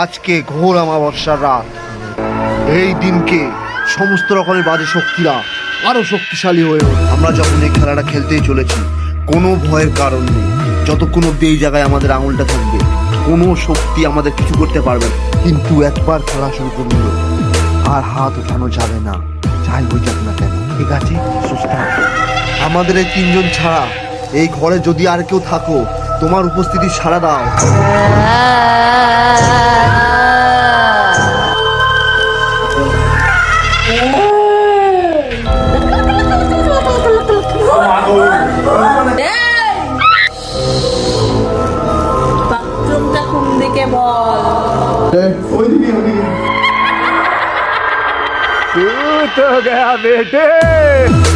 আজকে ঘোর অমাবস্যার রাত। এই দিনকে সমস্ত রকমের বাজে শক্তিরা আরো শক্তিশালী হয়ে ওঠে। আমরা যখন এই খেলাটা খেলতেই চলেছি, কোনো ভয়ের কারণ নেই। যতক্ষণ অব্দি এই জায়গায় আমাদের আঙুলটা থাকবে, কোনো শক্তি আমাদের কিছু করতে পারবে না। কিন্তু একবার খেলা শুরু করলে আর হাত উঠানো যাবে না, যাই হয়ে যাক না কেন। ঠিক আছে, সুস্থ থাকো। আমাদের এই তিনজন ছাড়া এই ঘরে যদি আর কেউ থাকো, তোমার উপস্থিতি সাড়া দাও। বাথরুমটা কোন দিকে বল? तू तो गया बेटे।